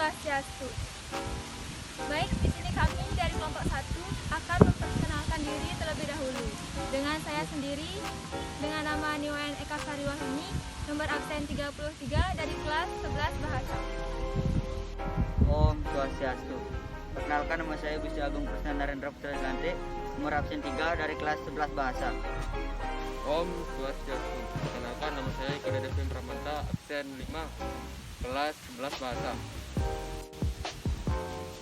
Swastiastu. Baik, di sini kami dari kelompok 1 akan memperkenalkan diri terlebih dahulu. Dengan saya sendiri, dengan nama Niwayan Eka Sariwahini, nomor absen 33 dari kelas 11 Bahasa. Om Swastiastu. Perkenalkan, nama saya Gusti Agung Krisna Narendra Putra Gante, nomor absen 3 dari kelas 11 Bahasa. Om Swastiastu. Perkenalkan, nama saya Ika Devin Pramanta, absen 5, kelas 11 Bahasa.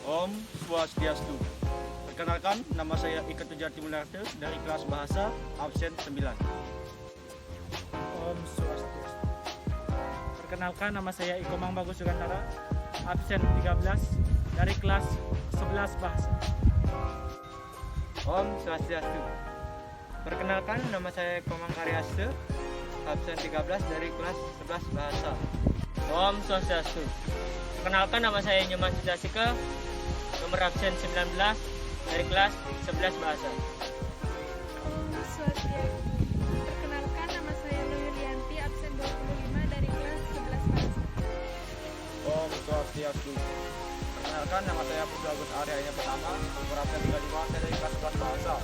Om Swastiastu. Perkenalkan, nama saya Ika Tujati Munarte dari kelas Bahasa, absen 9. Om Swastiastu. Perkenalkan, nama saya Iko Mang Bagus Sugantara, absen 13 dari kelas 11 Bahasa. Om Swastiastu. Perkenalkan, nama saya Komang Karyaste, absen 13 dari kelas 11 Bahasa. Om Swastiastu. Perkenalkan, nama saya Nyoman Sitasika, nomor absen 19 dari kelas 11 Bahasa. Om Swastiastu. Perkenalkan, nama saya Lilianti, absen 25 dari kelas 11 Bahasa. Om Swastiastu. Perkenalkan, nama saya Putu Agus Aryanya Pertama, nomor absen 35 dari kelas 11 Bahasa.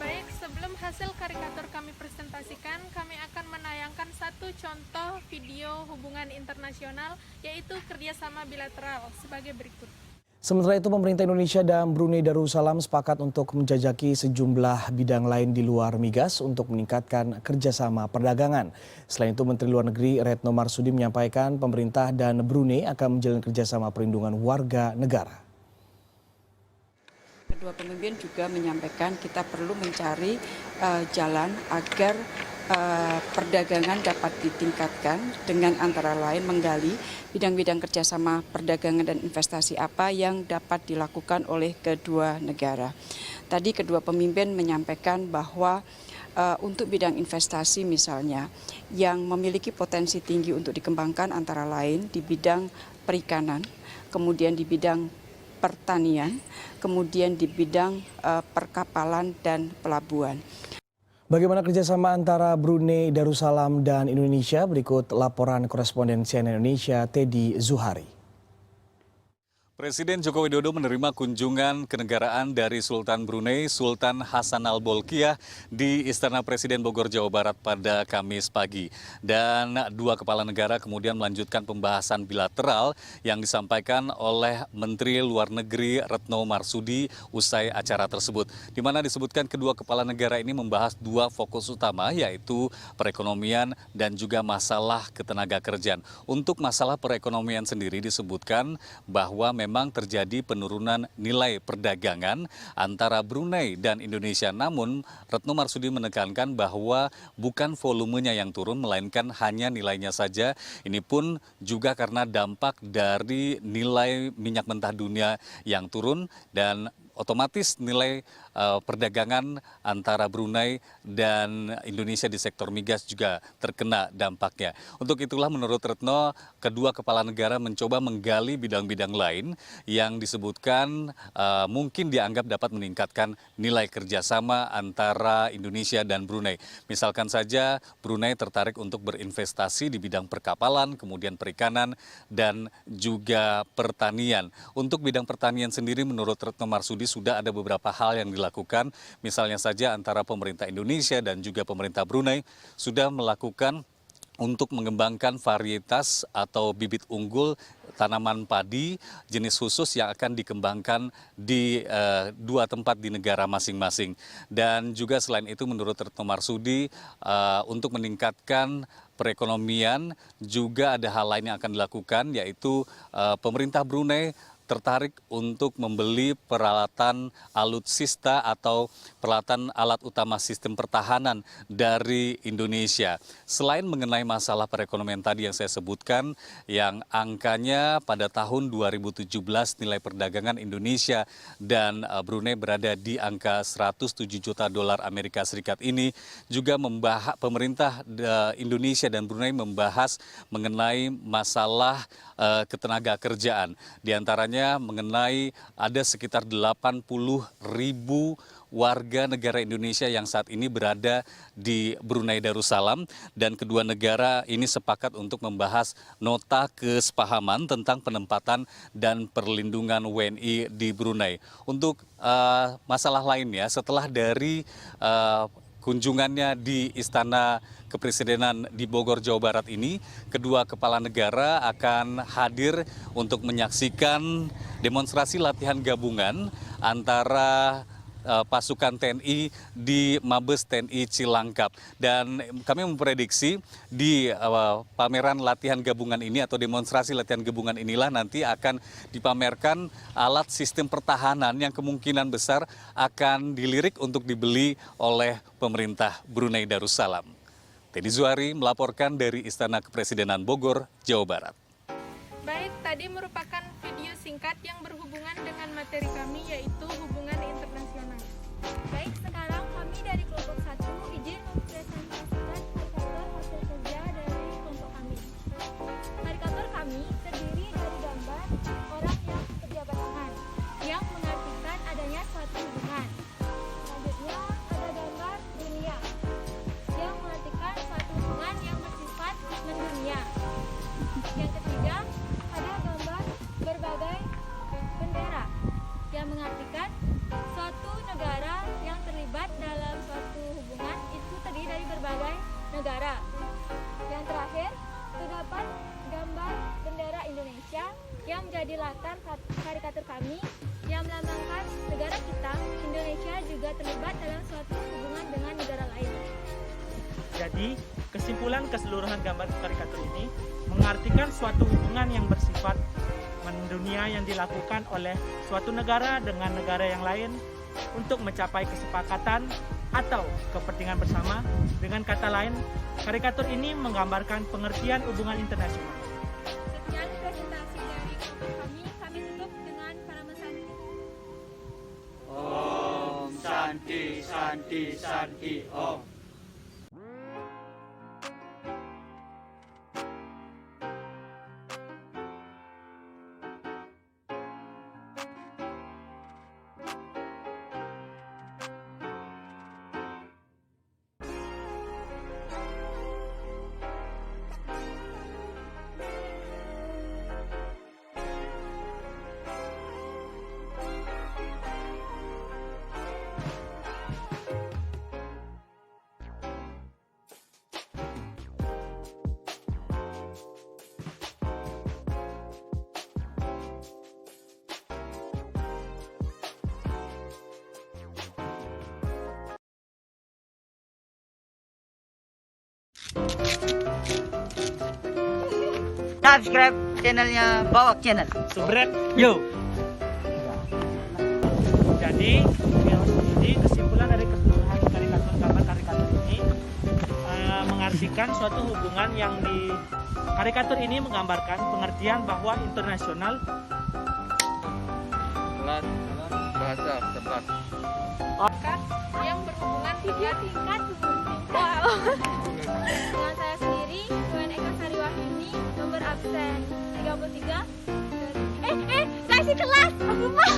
Baik, sebelum hasil karikatur kami presentasikan, kami akan menayangkan satu contoh video hubungan internasional, yaitu kerjasama bilateral sebagai berikut. Sementara itu, pemerintah Indonesia dan Brunei Darussalam sepakat untuk menjajaki sejumlah bidang lain di luar migas untuk meningkatkan kerjasama perdagangan. Selain itu, Menteri Luar Negeri Retno Marsudi menyampaikan pemerintah dan Brunei akan menjalin kerjasama perlindungan warga negara. Kedua pemimpin juga menyampaikan kita perlu mencari jalan agar perdagangan dapat ditingkatkan dengan antara lain menggali bidang-bidang kerjasama perdagangan dan investasi apa yang dapat dilakukan oleh kedua negara. Tadi kedua pemimpin menyampaikan bahwa untuk bidang investasi misalnya yang memiliki potensi tinggi untuk dikembangkan antara lain di bidang perikanan, kemudian di bidang pertanian, kemudian di bidang perkapalan dan pelabuhan. Bagaimana kerjasama antara Brunei Darussalam dan Indonesia? Berikut laporan koresponden CNN Indonesia Teddy Zuhari. Presiden Joko Widodo menerima kunjungan kenegaraan dari Sultan Brunei Sultan Hasan Al Bolkiah di Istana Presiden Bogor, Jawa Barat pada Kamis pagi. Dan dua kepala negara kemudian melanjutkan pembahasan bilateral yang disampaikan oleh Menteri Luar Negeri Retno Marsudi usai acara tersebut. Di mana disebutkan kedua kepala negara ini membahas dua fokus utama, yaitu perekonomian dan juga masalah ketenagakerjaan. Untuk masalah perekonomian sendiri disebutkan bahwa memang terjadi penurunan nilai perdagangan antara Brunei dan Indonesia. Namun Retno Marsudi menekankan bahwa bukan volumenya yang turun, melainkan hanya nilainya saja. Ini pun juga karena dampak dari nilai minyak mentah dunia yang turun dan otomatis nilai perdagangan antara Brunei dan Indonesia di sektor migas juga terkena dampaknya. Untuk itulah menurut Retno, kedua kepala negara mencoba menggali bidang-bidang lain yang disebutkan mungkin dianggap dapat meningkatkan nilai kerjasama antara Indonesia dan Brunei. Misalkan saja Brunei tertarik untuk berinvestasi di bidang perkapalan, kemudian perikanan, dan juga pertanian. Untuk bidang pertanian sendiri menurut Retno Marsudi sudah ada beberapa hal yang dilakukan, misalnya saja antara pemerintah Indonesia dan juga pemerintah Brunei sudah melakukan untuk mengembangkan varietas atau bibit unggul tanaman padi jenis khusus yang akan dikembangkan di dua tempat di negara masing-masing. Dan juga selain itu menurut Retno Marsudi untuk meningkatkan perekonomian juga ada hal lain yang akan dilakukan, yaitu pemerintah Brunei tertarik untuk membeli peralatan alutsista atau peralatan alat utama sistem pertahanan dari Indonesia. Selain mengenai masalah perekonomian tadi yang saya sebutkan, yang angkanya pada tahun 2017 nilai perdagangan Indonesia dan Brunei berada di angka 107 juta dolar Amerika Serikat ini, juga pemerintah Indonesia dan Brunei membahas mengenai masalah ketenaga kerjaan. Di antaranya mengenai ada sekitar 80.000 warga negara Indonesia yang saat ini berada di Brunei Darussalam, dan kedua negara ini sepakat untuk membahas nota kesepahaman tentang penempatan dan perlindungan WNI di Brunei. Untuk masalah lainnya, setelah dari kunjungannya di Istana Kepresidenan di Bogor, Jawa Barat ini, kedua kepala negara akan hadir untuk menyaksikan demonstrasi latihan gabungan antara pasukan TNI di Mabes TNI Cilangkap. Dan kami memprediksi di pameran latihan gabungan ini atau demonstrasi latihan gabungan inilah nanti akan dipamerkan alat sistem pertahanan yang kemungkinan besar akan dilirik untuk dibeli oleh pemerintah Brunei Darussalam. Teddy Zuhari melaporkan dari Istana Kepresidenan Bogor, Jawa Barat. Baik, tadi merupakan video singkat yang berhubungan dengan materi kami, yaitu hubungan internasional. Baik, sekarang kami dari kelompok 1 izin mempresentasikan karikatur hasil kerja dari kelompok kami. Karikatur kami terdiri dari gambar orang yang berjabat tangan, yang mengartikan adanya suatu hubungan. Selanjutnya ada gambar dunia, yang mengartikan suatu hubungan yang bersifat mendunia. Yang ketiga, ada gambar berbagai bendera, yang mengartikan suatu negara yang terlibat dalam suatu hubungan itu terdiri dari berbagai negara. Yang terakhir, terdapat gambar bendera Indonesia yang menjadi latar karikatur kami yang melambangkan negara kita, Indonesia, juga terlibat dalam suatu hubungan dengan negara lain. Jadi, kesimpulan keseluruhan gambar karikatur ini mengartikan suatu hubungan yang bersifat mendunia yang dilakukan oleh suatu negara dengan negara yang lain untuk mencapai kesepakatan atau kepentingan bersama. Dengan kata lain, karikatur ini menggambarkan pengertian hubungan internasional. Sekian presentasi dari kelompok kami tutup dengan paraman santi. Om Santi Santi Santi Om. Subscribe channelnya Bawak Channel. Subret, yo. Jadi, kesimpulan dari keseluruhan karikatur ini mengartikan suatu hubungan yang di karikatur ini menggambarkan pengertian bahwa internasional Kelas bahasa 11. Yang berhubungan dengan Tingkat dengan saya sendiri, UN Eka Sariwahyuni, nomor absen 33. Kasih kelas, aku mah.